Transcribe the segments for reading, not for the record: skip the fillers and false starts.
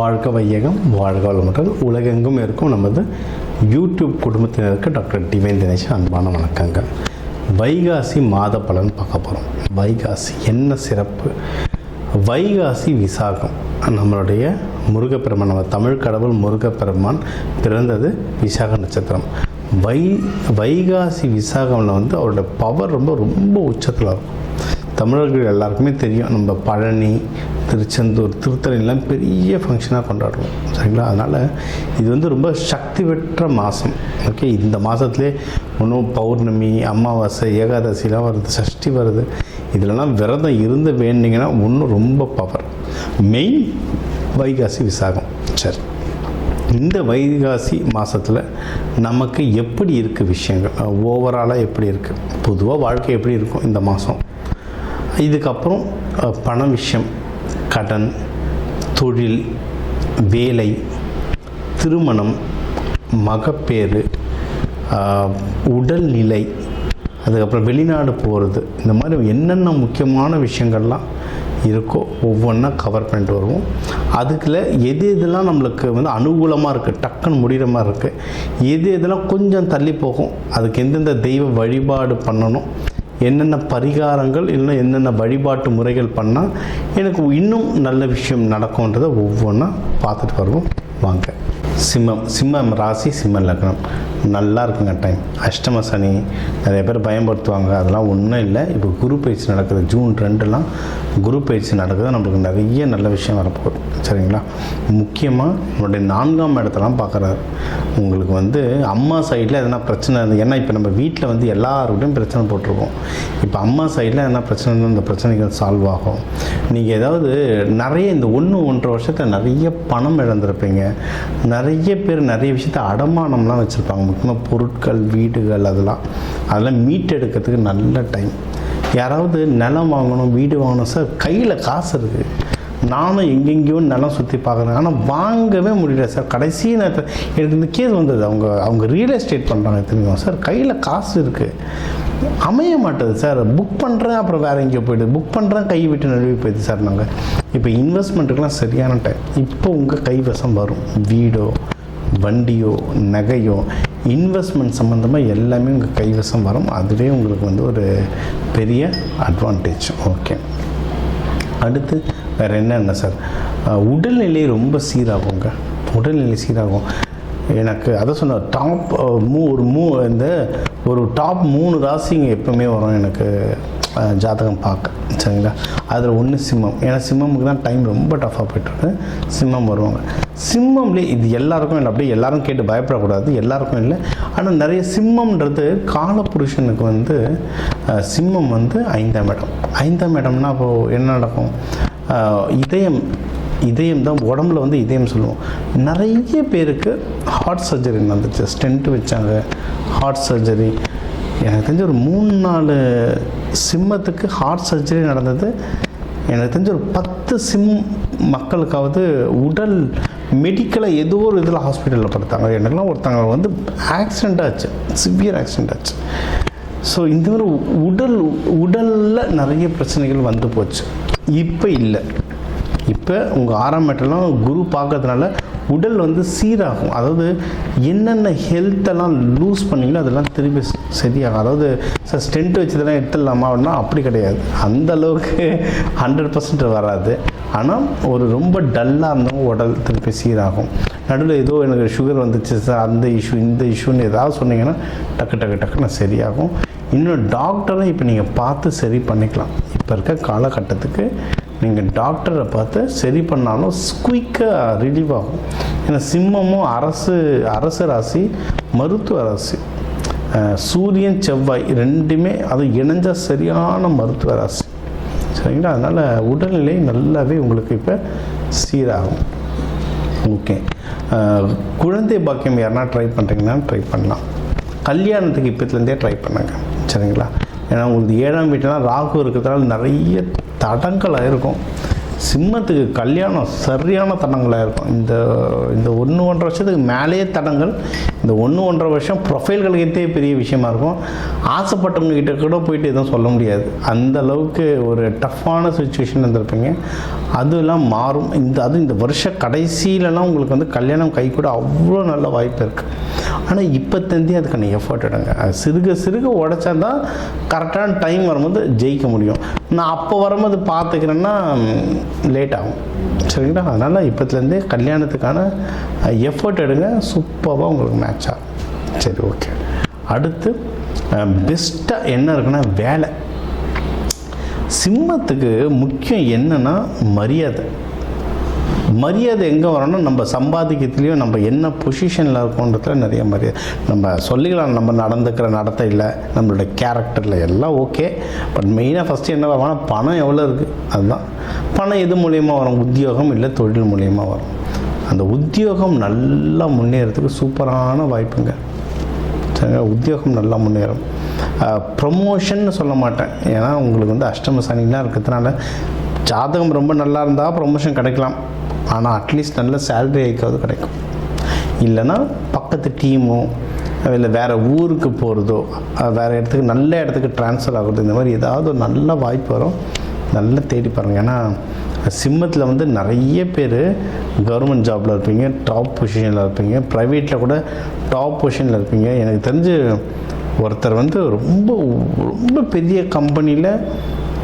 வாழ்க வையகம், வாழ்க வளமுடன். உலகெங்கும் இருக்கும் நமது யூடியூப் குடும்பத்தினருக்கு டாக்டர் டிவைன் தினேஷ் அன்பான வணக்கங்கள். வைகாசி மாத பலன் பார்க்க போகிறோம். வைகாசி என்ன சிறப்பு? வைகாசி விசாகம். நம்மளுடைய முருகப்பெருமான், நம்ம தமிழ் கடவுள் முருகப்பெருமான் பிறந்தது விசாக நட்சத்திரம். வைகாசி விசாகமில் அவரோட பவர் ரொம்ப உச்சத்தில் இருக்கும். தமிழர்கள் எல்லாருக்குமே தெரியும், நம்ம பழனி, திருச்செந்தூர், திருத்தணிலாம் பெரிய ஃபங்க்ஷனாக கொண்டாடுவோம், சரிங்களா? அதனால் இது ரொம்ப சக்தி பெற்ற மாதம். ஓகே, இந்த மாதத்துலேயே இன்னும் பௌர்ணமி, அமாவாசை, ஏகாதசிலாம் வருது, சஷ்டி வருது. இதிலலாம் விரதம் இருந்து வேண்டிங்கன்னா இன்னும் ரொம்ப பவர். மெயின் வைகாசி விசாகம். சரி, இந்த வைகாசி மாதத்தில் நமக்கு எப்படி இருக்குது விஷயங்கள், ஓவராலாக எப்படி இருக்குது, பொதுவாக வாழ்க்கை எப்படி இருக்கும் இந்த மாதம், இதுக்கப்புறம் பண விஷயம், கடன், தொழில், வேலை, திருமணம், மகப்பேறு, உடல்நிலை, அதுக்கப்புறம் வெளிநாடு போகிறது, இந்த மாதிரி என்னென்ன முக்கியமான விஷயங்கள்லாம் இருக்கோ ஒவ்வொன்றா கவர் பண்ணிட்டு வருவோம். அதுக்குள்ள எது எதெல்லாம் நம்மளுக்கு அனுகூலமாக இருக்குது, டக்குன்னு முடிகிற மாதிரி இருக்குது, எது எதெல்லாம் கொஞ்சம் தள்ளி போகும், அதுக்கு எந்தெந்த தெய்வ வழிபாடு பண்ணணும், என்னென்ன பரிகாரங்கள் இல்லைன்னா என்னென்ன வழிபாட்டு முறைகள் பண்ணால் எனக்கு இன்னும் நல்ல விஷயம் நடக்கும்ன்றதை ஒவ்வொன்றா பார்த்துட்டு வருவோம். வாங்க. சிம்மம் ராசி, சிம்ம லக்னம். நல்லா இருக்குங்க டைம். அஷ்டம சனி நிறைய பேர் பயன்படுத்துவாங்க, அதெல்லாம் ஒன்றும் இல்லை. இப்போ குரு பயிற்சி நடக்குது, ஜூன் 2 குரு பயிற்சி நடக்குது. நம்மளுக்கு நிறைய நல்ல விஷயம் வரப்போகுது, சரிங்களா? முக்கியமாக நம்மளுடைய 4ஆம் இடத்தெல்லாம் பார்க்குறாரு. உங்களுக்கு அம்மா சைடில் எதனா பிரச்சனை இருந்தது, ஏன்னா இப்போ நம்ம வீட்டில் எல்லாருக்கிட்டையும் பிரச்சனை போட்டிருக்கோம். இப்போ அம்மா சைடில் எதனா பிரச்சனை இருந்தால் அந்த பிரச்சனைகள் சால்வ் ஆகும். நீங்கள் ஏதாவது நிறைய இந்த 1-1.5 வருஷத்தில் நிறைய பணம் இழந்திருப்பீங்க. நிறைய பேர் நிறைய விஷயத்தை அடமானம்லாம் வச்சுருப்பாங்க, முக்கியமாக பொருட்கள், வீடுகள், அதெல்லாம் மீட்டெடுக்கிறதுக்கு நல்ல டைம். யாராவது நிலம் வாங்கணும், வீடு வாங்கணும், சார் கையில் காசு இருக்குது, நானும் எங்கெங்கேயோ நிலம் சுற்றி பார்க்குறேன், ஆனால் வாங்கவே முடியல சார். கடைசி நேரத்தில் எனக்கு இந்த கேஸ் வந்தது. அவங்க ரியல் எஸ்டேட் பண்ணுறாங்க, தெரியும் சார், கையில் காசு இருக்குது, அமைய மாட்டேது சார். புக் பண்ணுறேன், அப்புறம் வேறு எங்கேயோ போய்டுது, புக் பண்ணுறேன், கை விட்டு நழுவி போயிடுது சார். நாங்கள் இப்போ இன்வெஸ்ட்மெண்ட்டுக்கெலாம் சரியான டைம். இப்போ உங்கள் கைவசம் வரும் வீடோ, வண்டியோ, நகையோ, இன்வெஸ்ட்மெண்ட் சம்மந்தமாக எல்லாமே உங்கள் கைவசம் வரும். அதுவே உங்களுக்கு ஒரு பெரிய அட்வான்டேஜ். ஓகே, அடுத்து வேறு என்ன சார்? உடல்நிலை ரொம்ப சீராகுங்க. உடல்நிலை சீராகும். எனக்கு அதை சொன்ன டாப் ஒரு டாப் 3 ராசிங்க எப்பவுமே வரும் எனக்கு ஜாதகம் பார்க்க, சரிங்களா? அதில் ஒன்று சிம்மம். ஏன்னா சிம்மமுக்கு தான் டைம் ரொம்ப டஃப்பாக போய்ட்டுருக்கு. சிம்மம் வருவாங்க. சிம்மம்லேயே இது எல்லாருக்கும் இல்லை, அப்படியே எல்லாரும் கேட்டு பயப்படக்கூடாது, எல்லாருக்கும் இல்லை. ஆனால் நிறைய சிம்மம்ன்றது காலபுருஷனுக்கு சிம்மம் 5ஆம் இடம். 5ஆம் இடம்னா அப்போது என்ன நடக்கும்? இதயம் தான் உடம்புல இதயம் சொல்லுவோம். நிறைய பேருக்கு ஹார்ட் சர்ஜரி நடந்துச்சு, ஸ்டென்ட் வச்சாங்க, ஹார்ட் சர்ஜரி. எனக்கு தெரிஞ்ச ஒரு 3-4 சிம்மத்துக்கு ஹார்ட் சர்ஜரி நடந்தது. எனக்கு தெரிஞ்ச ஒரு 10 மக்களுக்காவது உடல் மெடிக்கலாக ஏதோ ஒரு இதில் ஹாஸ்பிட்டலில் படுத்தாங்க. எனக்குலாம் ஒருத்தங்க ஆக்சிடெண்ட் ஆச்சு, சிவியர் ஆக்சிடெண்ட் ஆச்சு. ஸோ இந்த மாதிரி உடலில் நிறைய பிரச்சனைகள் போச்சு. இப்போ இல்லை. இப்போ உங்கள் 6ஆம் இடம்லாம் குரு பார்க்கறதுனால உடல் சீராகும். அதாவது என்னென்ன ஹெல்த்தெல்லாம் லூஸ் பண்ணிங்களோ அதெல்லாம் திருப்பி சரியாகும். அதாவது சார் ஸ்டென்ட் வச்சதெல்லாம் எடுத்துடலாமா அப்படின்னா அப்படி கிடையாது, அந்தளவுக்கு 100% வராது. ஆனால் ரொம்ப டல்லாக இருந்தவங்க உடல் திருப்பி சீராகும். நடுவில் ஏதோ எனக்கு சுகர் வந்துச்சு சார், அந்த இஷ்யூ இந்த இஷ்யூன்னு ஏதாவது சொன்னீங்கன்னா டக்குன்னு சரியாகும். இன்னும் டாக்டரும் இப்போ நீங்கள் பார்த்து சரி பண்ணிக்கலாம். இப்போ இருக்க காலகட்டத்துக்கு நீங்கள் டாக்டரை பார்த்து சரி பண்ணாலும் குயிக்காக ரிலீவ் ஆகும். ஏன்னா சிம்மமும் அரசு ராசி, மருத்துவ ராசி. சூரியன் செவ்வாய் ரெண்டுமே அது இணைஞ்ச சரியான மருத்துவ ராசி, சரிங்களா? அதனால் உடல்நிலை நல்லாவே உங்களுக்கு இப்போ சீராகும். ஓகே, குழந்தை பாக்கியம் யாருன்னா ட்ரை பண்ணுறீங்கன்னா ட்ரை பண்ணலாம். கல்யாணத்துக்கு இப்போத்துலேருந்தே ட்ரை பண்ணுங்க, சரிங்களா? ஏன்னா உங்களுக்கு 7ஆம் வீட்டிலாம் ராகு இருக்கிறதுனால நிறைய தடங்களாக இருக்கும். சிம்மத்துக்கு கல்யாணம் சரியான தடங்களாக இருக்கும். இந்த 1-1.5 வருஷத்துக்கு மேலேயே தடங்கள். இந்த 1-1.5 வருஷம் ப்ரொஃபைல்களுக்கே பெரிய விஷயமா இருக்கும். ஆசைப்பட்டவங்க கிட்ட கூட போயிட்டு எதுவும் சொல்ல முடியாது. அந்த அளவுக்கு ஒரு டஃப்பான சுச்சுவேஷன் இருந்திருப்பீங்க. அதெல்லாம் மாறும். இந்த வருஷ கடைசியிலலாம் உங்களுக்கு வந்து கல்யாணம் கை கூட அவ்வளோ நல்ல வாய்ப்பு இருக்குது. ஆனால் இப்போத்தந்தே அதுக்கான எஃபர்ட் எடுங்க. சிறுக சிறுக உடைச்சா தான் கரெக்டான டைம் வரும்போது ஜெயிக்க முடியும். நான் அப்போ வரும்போது பார்த்துக்கிறேன்னா லேட் ஆகும். சரிங்களா? அதனால் இப்போத்துலேருந்தே கல்யாணத்துக்கான எஃபர்ட் எடுங்க. சூப்பராக உங்களுக்கு மேட்ச் ஆகும். சரி, ஓகே. அடுத்து பெஸ்ட்டாக என்ன இருக்குன்னா வேலை. சிம்மத்துக்கு முக்கியம் என்னன்னா மரியாதை எங்கே வரணும்? நம்ம சம்பாதிக்கிறதுலையும் நம்ம என்ன பொசிஷனில் இருக்கோன்றதுல நிறைய மரியாதை. நம்ம சொல்லிக்கலாம் நம்ம நடந்துக்கிற நடத்தை இல்லை, நம்மளோட கேரக்டரில் எல்லாம் ஓகே. பட் மெயினாக ஃபஸ்ட்டு என்ன வரணும்? பணம் எவ்வளோ இருக்குது, அதுதான். பணம் எது மூலியமாக வரும்? உத்தியோகம் இல்லை தொழில் மூலியமாக வரும். அந்த உத்தியோகம் நல்லா முன்னேறதுக்கு சூப்பரான வாய்ப்புங்க. சரிங்க? உத்தியோகம் நல்லா முன்னேறும். ப்ரொமோஷன் சொல்ல மாட்டேன், ஏன்னா உங்களுக்கு வந்து அஷ்டம சனிலாம் இருக்கிறதுனால ஜாதகம் ரொம்ப நல்லா இருந்தால் ப்ரொமோஷன் கிடைக்கலாம். ஆனால் அட்லீஸ்ட் நல்ல சேலரி ஹைக்காவது கிடைக்கும். இல்லைன்னா பக்கத்து டீமோ இல்லை வேறு ஊருக்கு போகிறதோ, வேறு இடத்துக்கு நல்ல இடத்துக்கு ட்ரான்ஸ்ஃபர் ஆகுறது, இந்த மாதிரி ஏதாவது ஒரு நல்ல வாய்ப்பு வரும். நல்லா தேடி பாருங்கள். ஏன்னா சிம்மத்தில் வந்து நிறைய பேர் கவர்மெண்ட் ஜாபில் இருப்பீங்க, டாப் பொசிஷனில் இருப்பீங்க, ப்ரைவேட்டில் கூட டாப் பொசிஷனில் இருப்பீங்க. எனக்கு தெரிஞ்சு ஒருத்தர் வந்து ரொம்ப ரொம்ப பெரிய கம்பெனியில்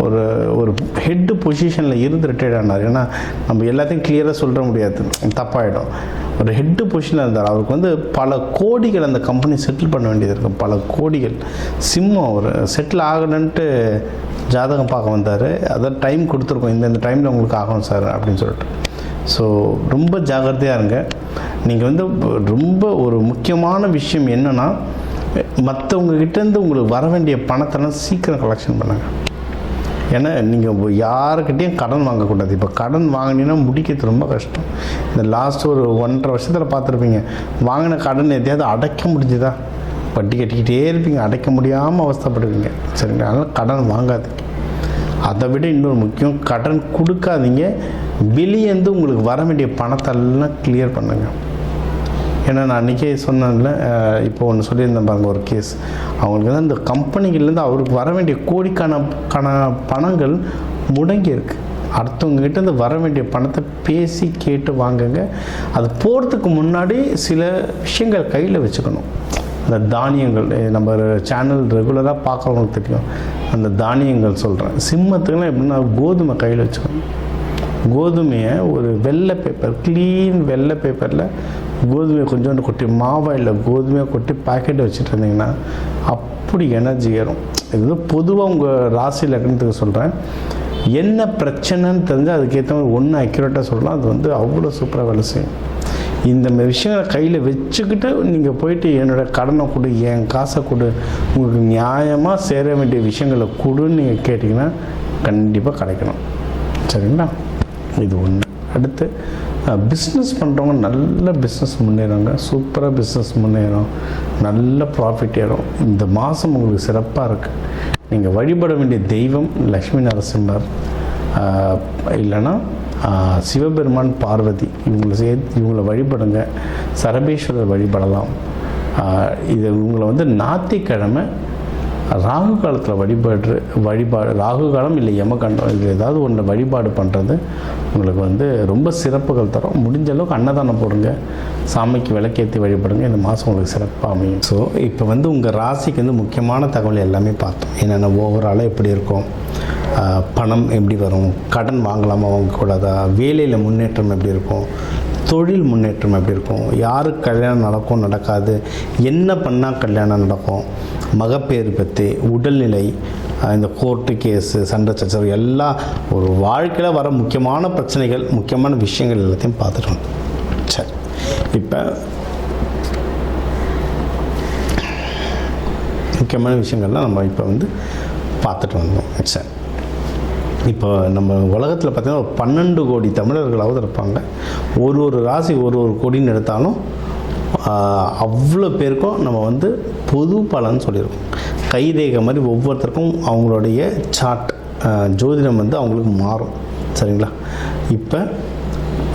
ஒரு ஹெட்டு பொசிஷனில் இருந்து ரிட்டையர்ட் ஆனார். ஏன்னா நம்ம எல்லாத்தையும் கிளியராக சொல்ல முடியாது, தப்பாயிடும். ஒரு ஹெட்டு பொசிஷனில் இருந்தார். அவருக்கு வந்து பல கோடிகள் அந்த கம்பெனி செட்டில் பண்ண வேண்டியது இருக்கும். பல கோடிகள். சிம்மம் அவர் செட்டில் ஆகணுன்ட்டு ஜாதகம் பார்க்க வந்தார். அதான் டைம் கொடுத்துருக்கோம், இந்த டைமில் உங்களுக்கு ஆகணும் சார் அப்படின்னு சொல்லிட்டு. ஸோ ரொம்ப ஜாக்கிரதையாக இருங்க. நீங்கள் வந்து ரொம்ப ஒரு முக்கியமான விஷயம் என்னென்னா, மற்றவங்ககிட்டேருந்து உங்களுக்கு வர வேண்டிய பணத்தெல்லாம் சீக்கிரம் கலெக்ஷன் பண்ணுங்கள். ஏன்னா நீங்கள் யாருக்கிட்டேயும் கடன் வாங்கக்கூடாது. இப்போ கடன் வாங்கினீங்கன்னா முடிக்கிறது ரொம்ப கஷ்டம். இந்த லாஸ்ட் ஒரு 1.5 வருஷத்தில் பார்த்துருப்பீங்க, வாங்கின கடன் எதையாவது அடைக்க முடிஞ்சுதா? வட்டி கட்டிக்கிட்டே இருப்பீங்க, அடைக்க முடியாமல் அவஸ்தைப்படுவீங்க. சரிங்களா? அதனால் கடன் வாங்காதீங்க. அதை விட இன்னொரு முக்கியம், கடன் கொடுக்காதீங்க. வெளியேருந்து உங்களுக்கு வர வேண்டிய பணத்தெல்லாம் கிளியர் பண்ணுங்கள். ஏன்னா நான் அன்றைக்கே சொன்னேன்ல, இப்போ ஒன்று சொல்லியிருந்தேன் பாருங்கள், ஒரு கேஸ். அவங்களுக்கு தான் இந்த கம்பெனிகள்லேருந்து அவருக்கு வர வேண்டிய கோடிக்கான பணங்கள் முடங்கி இருக்குது. அடுத்தவங்ககிட்ட வர வேண்டிய பணத்தை பேசி கேட்டு வாங்குங்க. அது போகிறதுக்கு முன்னாடி சில விஷயங்கள் கையில் வச்சுக்கணும். அந்த தானியங்கள், நம்ம சேனல் ரெகுலராக பார்க்குறவங்களுக்கு தெரியும், அந்த தானியங்கள் சொல்கிறேன். சிம்மத்துக்குலாம் எப்படின்னா கோதுமை கையில் வச்சுக்கணும். கோதுமையை ஒரு வெள்ளை பேப்பர், க்ளீன் வெள்ளை பேப்பரில் கோதுமையை கொஞ்சோண்டு கொட்டி, மாவா இல்லை கோதுமையை கொட்டி பாக்கெட்டை வச்சுட்டு இருந்தீங்கன்னா அப்படி எனர்ஜி ஏறும். இது பொதுவாக உங்கள் ராசி லக்னத்துக்கு சொல்கிறேன். என்ன பிரச்சனைன்னு தெரிஞ்சால் அதுக்கேற்ற மாதிரி ஒன்று அக்யூரேட்டாக சொல்லலாம். அது வந்து அவ்வளோ சூப்பராக வேலை செய்யும். இந்த மாதிரி விஷயங்களை கையில் வச்சுக்கிட்டு நீங்கள் போயிட்டு என்னோடய கடனை கொடு, என் காசை கொடு, உங்களுக்கு நியாயமாக சேர வேண்டிய விஷயங்களை கொடுன்னு நீங்கள் கேட்டிங்கன்னா கண்டிப்பாக கிடைக்கணும். சரிங்களா? இது ஒன்று. அடுத்து பிஸ்னஸ் பண்ணுறவங்க நல்ல பிஸ்னஸ் முன்னேறுங்க. சூப்பராக பிஸ்னஸ் முன்னேறும், நல்ல ப்ராஃபிட் ஏறும். இந்த மாதம் உங்களுக்கு சிறப்பாக இருக்குது. நீங்கள் வழிபட வேண்டிய தெய்வம் லக்ஷ்மி நரசிம்மர், இல்லைன்னா சிவபெருமான், பார்வதி, இவங்களை வழிபடுங்க. சரபேஸ்வரர் வழிபடலாம். இவங்களை வந்து ஞாயிற்றுக்கிழமை ராகு காலத்தில் வழிபாடு ராகு காலம் இல்லை யமகண்டம், இது ஏதாவது ஒன்று வழிபாடு பண்ணுறது உங்களுக்கு வந்து ரொம்ப சிறப்புகள் தரும். முடிஞ்ச அளவுக்கு அன்னதானம் போடுங்க, சாமிக்கு விளக்கேற்றி வழிபடுங்க. இந்த மாதம் உங்களுக்கு சிறப்பாக அமையும். ஸோ இப்போ வந்து உங்கள் ராசிக்கு வந்து முக்கியமான தகவல் எல்லாமே பார்த்தோம். என்னென்ன ஓவராலாக எப்படி இருக்கும், பணம் எப்படி வரும், கடன் வாங்கலாமா வாங்கக்கூடாதா, வேலையில் முன்னேற்றம் எப்படி இருக்கும், தொழில் முன்னேற்றம் எப்படி இருக்கும், யாருக்கு கல்யாணம் நடக்கும் நடக்காது, என்ன பண்ணால் கல்யாணம் நடக்கும், மகப்பேறு பற்றி, உடல்நிலை, இந்த கோர்ட்டு கேஸு, சண்டை சச்சரவு, எல்லாம் ஒரு வாழ்க்கையில் வர முக்கியமான பிரச்சனைகள், முக்கியமான விஷயங்கள் எல்லாத்தையும் பார்த்துட்டோம். சரி, இப்போ முக்கியமான விஷயங்கள்லாம் நம்ம இப்போ வந்து பார்த்துட்டு வந்தோம். சரி, இப்போ நம்ம உலகத்தில் பார்த்திங்கன்னா ஒரு 12 கோடி தமிழர்களாவது இருப்பாங்க. ஒரு ராசி ஒரு கோடின்னு எடுத்தாலும் அவ்வளோ பேருக்கும் நம்ம வந்து பொது பலன்னு சொல்லியிருக்கோம். கைரேகை மாதிரி ஒவ்வொருத்தருக்கும் அவங்களுடைய சார்ட் ஜோதிடம் வந்து அவங்களுக்கு மாறும். சரிங்களா? இப்போ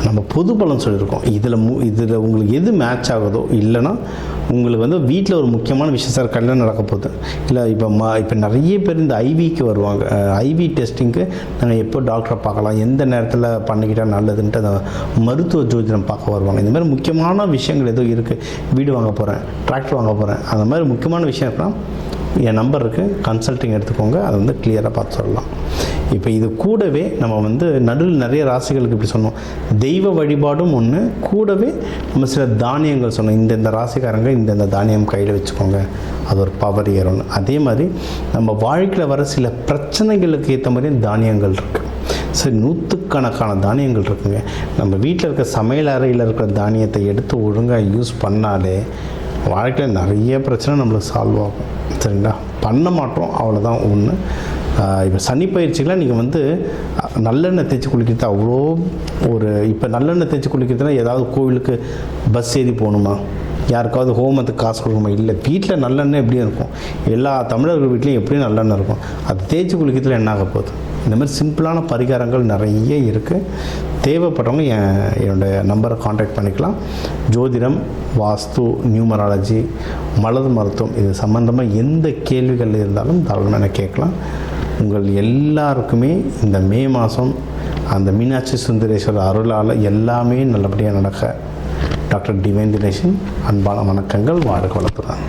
நம்ம பொது பலன் சொல்லியிருக்கோம். இதில் உங்களுக்கு எது மேட்ச் ஆகுதோ, இல்லைன்னா உங்களுக்கு வந்து வீட்டில் ஒரு முக்கியமான விஷயம், சார் கல்யாணம் நடக்க போகுது, இல்லை இப்போ நிறைய பேர் இந்த ஐவிக்கு வருவாங்க. ஐவி டெஸ்டிங்க்கு நாங்கள் எப்போ டாக்டரை பார்க்கலாம், எந்த நேரத்தில் பண்ணிக்கிட்டால் நல்லதுன்ட்டு அந்த மருத்துவ ஜோதிடம் பார்க்க வருவாங்க. இந்த மாதிரி முக்கியமான விஷயங்கள் ஏதோ இருக்குது, வீடு வாங்க போகிறேன், டிராக்டர் வாங்க போகிறேன், அந்த மாதிரி முக்கியமான விஷயம் இருக்குன்னா என் நம்பர் இருக்குது, கன்சல்ட்டிங் எடுத்துக்கோங்க. அதை வந்து கிளியராக பார்த்து சொல்லலாம். இப்போ இது கூடவே நம்ம வந்து நடுவில் நிறைய ராசிகளுக்கு இப்படி சொன்னோம், தெய்வ வழிபாடும் ஒன்று, கூடவே நம்ம சில தானியங்கள் சொன்னோம். இந்த ராசிக்காரங்க இந்த தானியம் கையில் வச்சுக்கோங்க, அது ஒரு பவர் ஏறும்னு. அதே மாதிரி நம்ம வாழ்க்கையில் வர சில பிரச்சனைகளுக்கு ஏற்ற மாதிரி தானியங்கள் இருக்குது. சரி, நூற்றுக்கணக்கான தானியங்கள் இருக்குங்க. நம்ம வீட்டில் இருக்க சமையல் அறையில் இருக்கிற தானியத்தை எடுத்து ஒழுங்காக யூஸ் பண்ணாலே வாழ்க்கையில் நிறைய பிரச்சனை நம்மளுக்கு சால்வ் ஆகும். சரிங்களா? பண்ண மாட்டோம், அவ்வளோதான் ஒன்று. இப்போ சனி பயிற்சிக்கெலாம் நீங்கள் வந்து நல்லெண்ணெய் தேய்ச்சி குளிக்கிறது அவ்வளோ இப்போ நல்லெண்ணெய் தேய்ச்சி குளிக்கிறதுனா ஏதாவது கோவிலுக்கு பஸ் ஏறி போகணுமா, யாருக்காவது ஹோமத்துக்கு காசு கொடுக்கணுமா? இல்லை, வீட்டில் நல்லெண்ணெய் எப்படியும் இருக்கும், எல்லா தமிழர்கள் வீட்லேயும் எப்படியும் நல்லெண்ணெய் இருக்கும். அது தேய்ச்சி குளிக்கிறதுல என்ன ஆக போகுது? இந்த மாதிரி சிம்பிளான பரிகாரங்கள் நிறைய இருக்குது. தேவைப்படுறவங்க என்னுடைய நம்பரை காண்டாக்ட் பண்ணிக்கலாம். ஜோதிடம், வாஸ்து, நியூமராலஜி, மலர் மருத்துவம், இது சம்மந்தமாக எந்த கேள்விகள் இருந்தாலும் தாராளமாக என்ன கேட்கலாம். உங்கள் எல்லாருக்குமே இந்த மே மாதம் அந்த மீனாட்சி சுந்தரேஸ்வரர் அருளால் எல்லாமே நல்லபடியாக நடக்க டாக்டர் டிவைன் தினேஷன் அன்பான வணக்கங்கள். வாழ்க வளத்துடன்.